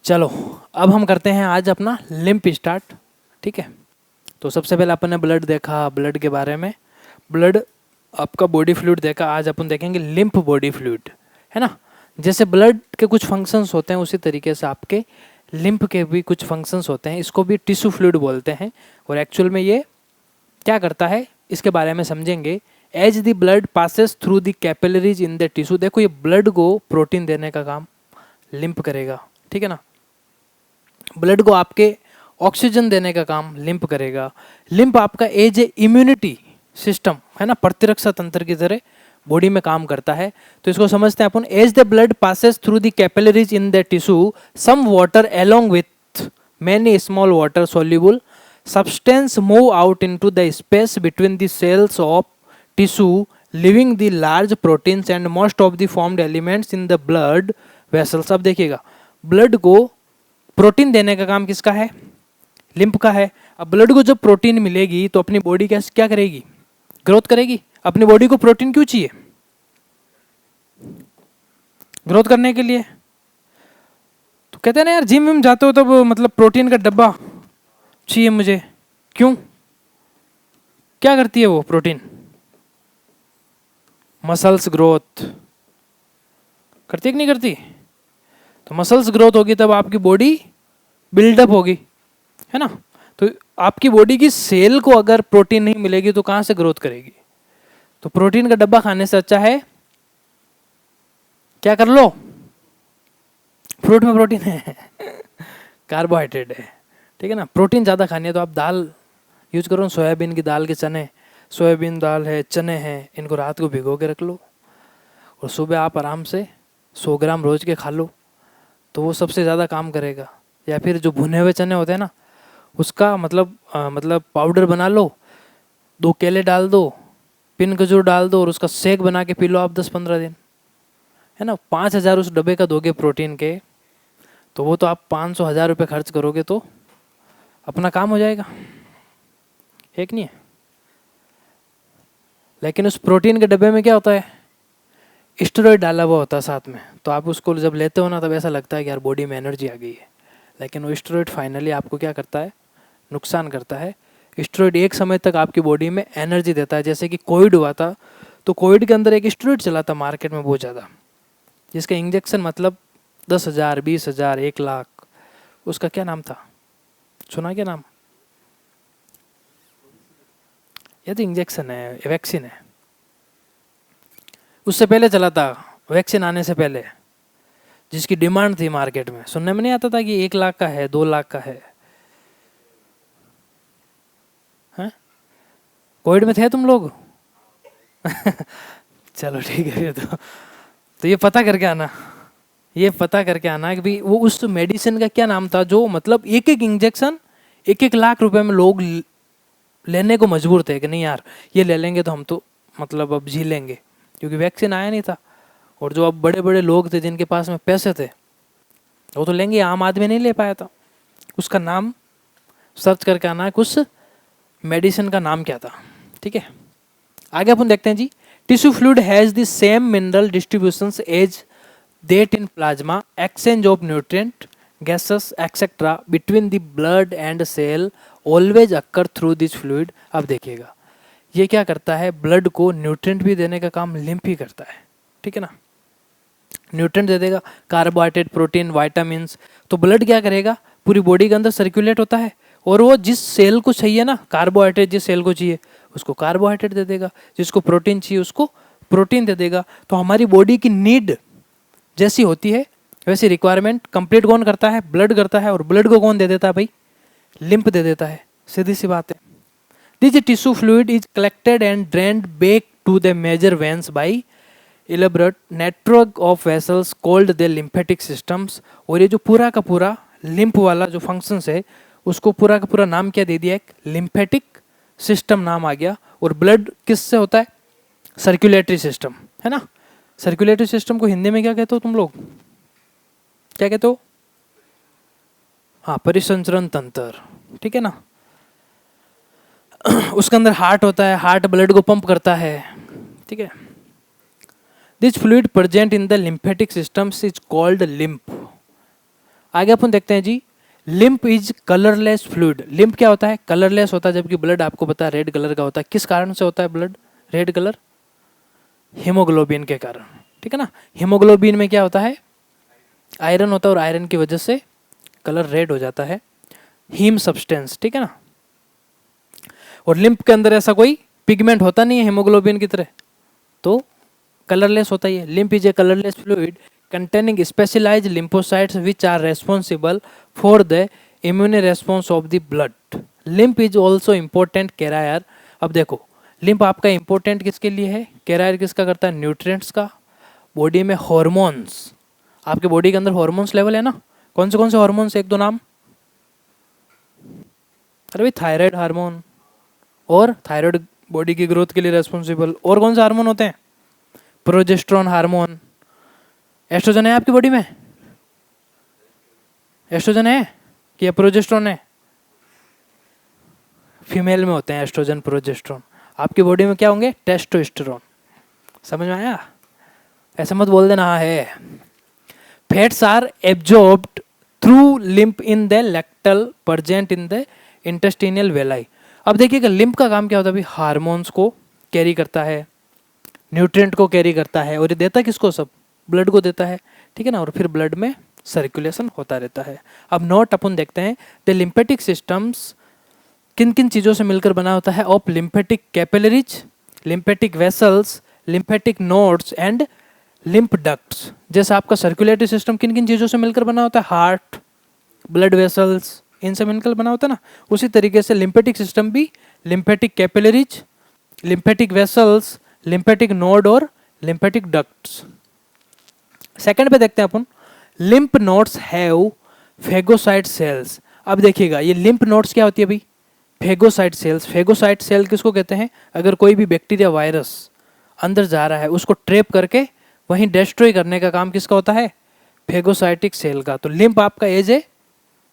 चलो अब हम करते हैं आज अपना लिम्प स्टार्ट। ठीक है, तो सबसे पहले अपन ने ब्लड देखा, ब्लड के बारे में, ब्लड आपका बॉडी फ्लूइड देखा। आज अपन देखेंगे लिम्फ बॉडी फ्लूइड, है ना। जैसे ब्लड के कुछ फंक्शंस होते हैं उसी तरीके से आपके लिम्फ के भी कुछ फंक्शंस होते हैं। इसको भी टिश्यू फ्लूइड बोलते हैं। और एक्चुअल में ये क्या करता है इसके बारे में समझेंगे। As the blood passes through the capillaries in the tissue, देखो ये ब्लड को प्रोटीन देने का काम लिम्फ करेगा, ठीक है ना। ब्लड को आपके ऑक्सीजन देने का काम लिम्फ करेगा। लिम्फ आपका एज ए इम्यूनिटी सिस्टम, है ना, प्रतिरक्षा तंत्र की तरह बॉडी में काम करता है। तो इसको समझते हैं अपन। As the blood passes through the capillaries in the tissue, some water along with many small water soluble substance move out into the space between the cells of tissue, leaving the large proteins and most of the formed elements in the blood vessels। अब देखिएगा, blood को protein देने का काम किसका है? Lymph का है। अब ब्लड को जब प्रोटीन मिलेगी तो अपनी बॉडी क्या करेगी? ग्रोथ करेगी। अपनी बॉडी को प्रोटीन क्यों चाहिए? ग्रोथ करने के लिए। तो कहते हैं ना यार, जिम में जाते हो तब मतलब प्रोटीन का डब्बा चाहिए मुझे। क्यों? क्या करती है वो प्रोटीन? मसल्स ग्रोथ करती है कि नहीं करती? तो मसल्स ग्रोथ होगी तब आपकी बॉडी बिल्डअप होगी, है ना। तो आपकी बॉडी की सेल को अगर प्रोटीन नहीं मिलेगी तो कहां से ग्रोथ करेगी? तो प्रोटीन का डब्बा खाने से अच्छा है क्या कर लो? फ्रूट में प्रोटीन है कार्बोहाइड्रेट है, ठीक है ना। प्रोटीन ज़्यादा खानी है तो आप दाल यूज करो, सोयाबीन की दाल के चने, सोयाबीन दाल है, चने हैं, इनको रात को भिगो के रख लो और सुबह आप आराम से 100 ग्राम रोज के खा लो, तो वो सबसे ज़्यादा काम करेगा। या फिर जो भुने हुए चने होते हैं ना, उसका मतलब पाउडर बना लो, 2 केले डाल दो, पिन खजूर डाल दो और उसका शेक बना के पी लो आप 10-15 दिन, है ना। 5,000 उस डब्बे का दोगे प्रोटीन के, तो वो तो आप 500-1000 रुपये खर्च करोगे तो अपना काम हो जाएगा, एक नहीं है। लेकिन उस प्रोटीन के डब्बे में क्या होता है? स्टेरॉइड डाला हुआ होता है साथ में। तो आप उसको जब लेते हो ना तब ऐसा लगता है कि यार बॉडी में एनर्जी आ गई है, लेकिन वो स्टेरॉइड फाइनली आपको क्या करता है? नुकसान करता है। स्टेरॉइड एक समय तक आपकी बॉडी में एनर्जी देता है। जैसे कि कोविड हुआ था, तो कोविड के अंदर एक स्टेरॉइड चला था मार्केट में बहुत ज़्यादा, जिसका इंजेक्शन मतलब 10,000, 20,000, 1,00,000। उसका क्या नाम था? सुना क्या नाम? ये तो इंजेक्शन है, वैक्सीन है। उससे पहले चला था, वैक्सीन आने से पहले, जिसकी डिमांड थी मार्केट में। सुनने में नहीं आता था कि 1,00,000 का है, 2,00,000 का है। कोविड में थे तुम लोग? चलो ठीक है। तो ये पता करके आना, ये पता करके आना कि भाई वो उस मेडिसिन का क्या नाम था, जो मतलब एक एक इंजेक्शन 1-1 लाख रुपए में लोग लेने को मजबूर थे कि नहीं यार ये ले लेंगे तो हम तो मतलब अब जी लेंगे, क्योंकि वैक्सीन आया नहीं था। और जो अब बड़े बड़े लोग थे जिनके पास में पैसे थे वो तो लेंगे, आम आदमी नहीं ले पाया था। उसका नाम सर्च करके आना है, उस मेडिसिन का नाम क्या था, ठीक है। आगे अपन देखते हैं जी। Tissue fluid has the same mineral distributions as that in plasma, exchange of nutrient, gases etcetera between the blood and cell always occur through this fluid. अब देखिएगा ये क्या करता है? ब्लड को न्यूट्रिएंट भी देने का काम लिम्फ ही करता है, ठीक है ना। न्यूट्रिएंट दे देगा, कार्बोहाइड्रेट, प्रोटीन, वाइटामिन्स। तो ब्लड क्या करेगा? पूरी बॉडी के अंदर सर्कुलेट होता है और वो जिस सेल को चाहिए ना कार्बोहाइड्रेट, जिस सेल को चाहिए उसको कार्बोहाइड्रेट दे देगा, जिसको प्रोटीन चाहिए उसको प्रोटीन दे देगा। तो हमारी बॉडी की नीड जैसी होती है वैसी रिक्वायरमेंट कंप्लीट कौन करता है? ब्लड करता है। और ब्लड को कौन दे देता है भाई? लिम्फ दे देता है, सीधी सी बात है। This tissue fluid is collected and drained back to the major veins by elaborate network of vessels called the lymphatic systems. और ये जो पूरा का पूरा लिम्फ वाला जो फंक्शंस है उसको पूरा का पूरा नाम क्या दे दिया? एक लिम्फेटिक सिस्टम नाम आ गया। और ब्लड किससे होता है? सर्कुलेटरी सिस्टम, है ना। सर्कुलेटरी सिस्टम को हिंदी में क्या कहते हो तुम लोग? क्या कहते हो? हाँ, परिसंचरण तंत्र, ठीक है ना। उसके अंदर हार्ट होता है, हार्ट ब्लड को पंप करता है, ठीक है। This fluid present in the lymphatic systems is called lymph. आगे अपन देखते हैं जी, lymph is colourless fluid. Lymph क्या होता है? कलरलेस होता है, जबकि ब्लड आपको पता है रेड कलर का होता है। किस कारण से होता है ब्लड रेड कलर? हीमोग्लोबिन के कारण, ठीक है ना। हीमोग्लोबिन में क्या होता है? आयरन होता है, और आयरन की वजह से कलर रेड हो जाता है, हीम सब्सटेंस, ठीक है ना। और लिम्फ के अंदर ऐसा कोई पिगमेंट होता नहीं है हीमोग्लोबिन की तरह, तो कलरलेस होता ही है। Lymph is a colourless fluid containing specialized lymphocytes which are responsible for the immune response of the blood. Lymph is also important carrier. अब देखो, लिम्फ आपका इंपॉर्टेंट किसके लिए है? कैरियर किसका करता है? न्यूट्रिएंट्स का, बॉडी में हॉर्मोन्स। आपके बॉडी के अंदर हॉर्मोन्स लेवल है ना, कौन से हॉर्मोन्स? एक दो नाम। अरे भाई, थायराइड हार्मोन, और थायराइड बॉडी की ग्रोथ के लिए रेस्पॉन्सिबल। और कौन से हार्मोन होते हैं? Progesterone hormone. एस्ट्रोजन है आपकी बॉडी में? एस्ट्रोजन है कि प्रोजेस्टेरोन है? फीमेल में होते हैं एस्ट्रोजन प्रोजेस्टेरोन। आपकी बॉडी में क्या होंगे? टेस्टोस्टेरोन। समझ में आया? ऐसे मत बोल देना हाँ है। Fats are absorbed through lymph in the lacteal present in the intestinal villi. अब देखिएगा, लिम्फ का काम क्या होता है? अभी हार्मोन्स को कैरी करता है, न्यूट्रिएंट को कैरी करता है, और ये देता किसको? सब ब्लड को देता है, ठीक है ना। और फिर ब्लड में सर्कुलेशन होता रहता है। अब नोट अपन देखते हैं, द लिम्फेटिक सिस्टम्स किन किन चीज़ों से मिलकर बना होता है? Of lymphatic capillaries, lymphatic vessels, lymphatic nodes and lymph ducts. जैसे आपका सर्कुलेटरी सिस्टम किन किन चीज़ों से मिलकर बना होता है? हार्ट, ब्लड वेसल्स, इनसे मिलकर बना होता है ना। उसी तरीके से लिम्फेटिक सिस्टम भी lymphatic capillaries, lymphatic vessels, lymphatic node और लिम्फेटिक डक्ट्स। सेकंड पे देखते हैं अपन, lymph nodes have phagocyte cells. अब देखिएगा, ये लिम्फ नोड्स क्या होती है भाई? Phagocyte sales. फेगोसाइट सेल किसको कहते हैं? अगर कोई भी बैक्टीरिया वायरस अंदर जा रहा है, उसको ट्रैप करके वहीं डिस्ट्रॉय करने का काम किसका होता है? फेगोसाइटिक सेल का। तो लिम्फ आपका as a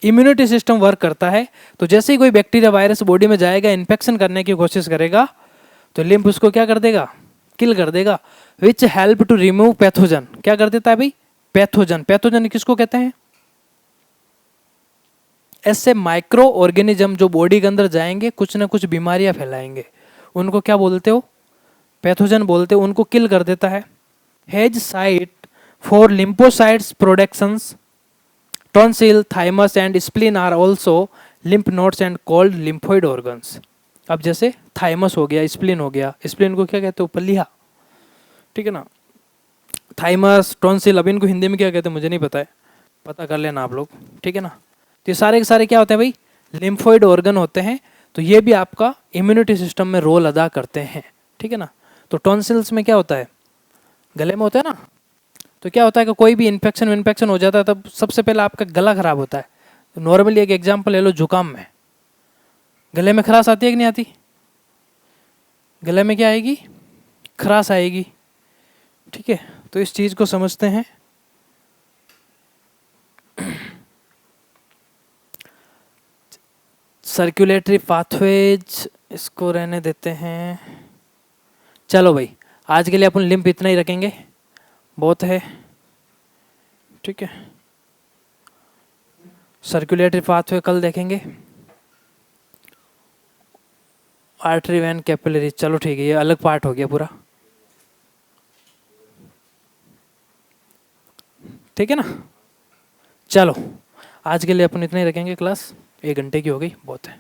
immunity system work करता है। तो जैसे ही कोई बैक्टीरिया वायरस बॉडी में जाएगा, इन्फेक्शन करने की कोशिश करेगा, तो लिम्फ उसको क्या कर देगा? किल कर देगा। Which help to remove pathogen. क्या कर देता है भाई? पैथोजन। पैथोजन किसको कहते हैं? ऐसे माइक्रो ऑर्गेनिज्म जो बॉडी के अंदर जाएंगे, कुछ ना कुछ बीमारियां फैलाएंगे, उनको क्या बोलते हो? पैथोजन बोलते हो। उनको किल कर देता है। Has site for lymphocytes productions. Tonsil, thymus and spleen are also lymph nodes and called lymphoid organs. अब जैसे थाइमस हो गया, स्प्लीन हो गया, स्प्लीन को क्या कहते हो? पलिया, ठीक है ना। थाइमस, टॉन्सिल, अब इनको हिंदी में क्या कहते हैं मुझे नहीं पता है, पता कर लेना आप लोग, ठीक है ना। तो ये सारे के सारे क्या होते हैं भाई? लिम्फोइड ऑर्गन होते हैं। तो ये भी आपका इम्यूनिटी सिस्टम में रोल अदा करते हैं, ठीक है ना। तो टॉन्सिल्स में क्या होता है? गले में होता है ना। तो क्या होता है कि कोई भी इन्फेक्शन हो जाता है, तब सबसे पहले आपका गला खराब होता है। तो नॉर्मली एक एग्जाम्पल ले लो, जुकाम में गले में खराश आती है कि नहीं आती? गले में क्या आएगी? खराश आएगी, ठीक है। तो इस चीज को समझते हैं। सर्कुलेटरी पाथवेज इसको रहने देते हैं। चलो भाई, आज के लिए अपन लिम्फ इतना ही रखेंगे, बहुत है, ठीक है। सर्कुलेटरी पाथवे कल देखेंगे। आर्टरी, वैन, कैपिलरी, चलो ठीक है, ये अलग पार्ट हो गया पूरा, ठीक है ना। चलो आज के लिए अपन इतना ही रखेंगे। क्लास 1 घंटे की हो गई, बहुत है।